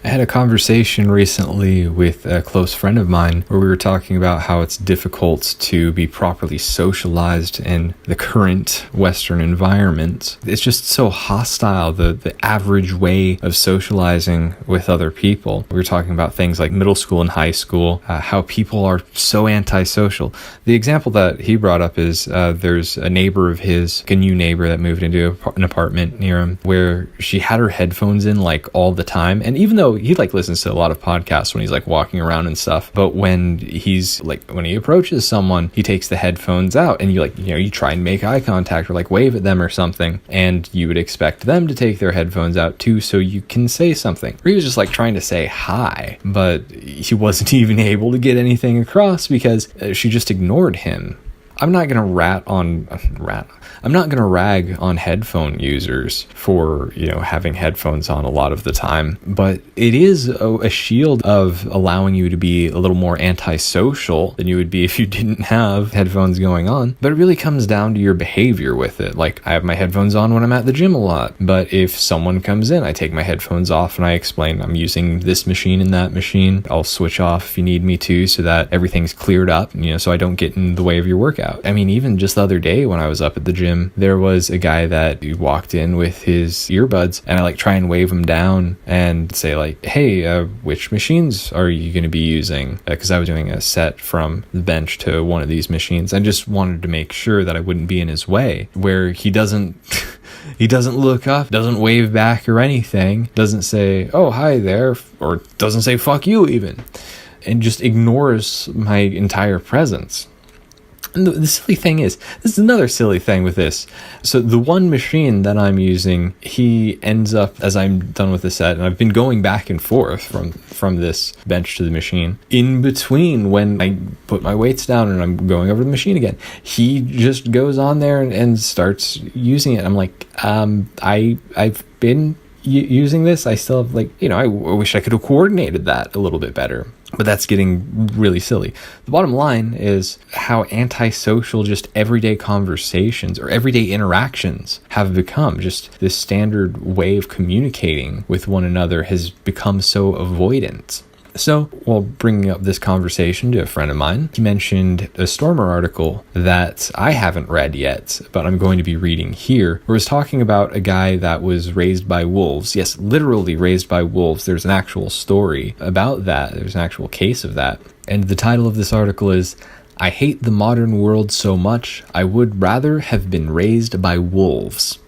I had a conversation recently with a close friend of mine where we were talking about how it's difficult to be properly socialized in the current Western environment. It's just so hostile, the average way of socializing with other people. We were talking about things like middle school and high school, how people are so antisocial. The example that he brought up is there's a neighbor of his, a new neighbor that moved into an apartment near him, where she had her headphones in like all the time. And even though he like listens to a lot of podcasts when he's like walking around and stuff, but when he approaches someone, he takes the headphones out and you try and make eye contact or like wave at them or something, and you would expect them to take their headphones out too so you can say something. Or he was just like trying to say hi, but he wasn't even able to get anything across because she just ignored him. I'm not going to rag on headphone users for, having headphones on a lot of the time, but it is a shield of allowing you to be a little more antisocial than you would be if you didn't have headphones going on. But it really comes down to your behavior with it. Like, I have my headphones on when I'm at the gym a lot, but if someone comes in, I take my headphones off and I explain I'm using this machine and that machine. I'll switch off if you need me to so that everything's cleared up, so I don't get in the way of your workout. I mean, even just the other day when I was up at the gym, there was a guy that walked in with his earbuds, and I try and wave him down and say hey, which machines are you going to be using? Because I was doing a set from the bench to one of these machines. I just wanted to make sure that I wouldn't be in his way, where he doesn't look up, doesn't wave back or anything, doesn't say, oh, hi there, or doesn't say fuck you even, and just ignores my entire presence. And the silly thing is, this is another silly thing with this. So the one machine that I'm using, he ends up, as I'm done with the set, and I've been going back and forth from this bench to the machine, in between when I put my weights down and I'm going over the machine again, he just goes on there and starts using it. I'm like, I've been using this. I still have I wish I could have coordinated that a little bit better. But that's getting really silly. The bottom line is how antisocial just everyday conversations or everyday interactions have become. Just this standard way of communicating with one another has become so avoidant. So, while bringing up this conversation to a friend of mine, he mentioned a Stormer article that I haven't read yet, but I'm going to be reading here, where it was talking about a guy that was raised by wolves. Yes, literally raised by wolves. There's an actual story about that. There's an actual case of that. And the title of this article is, I hate the modern world so much, I would rather have been raised by wolves.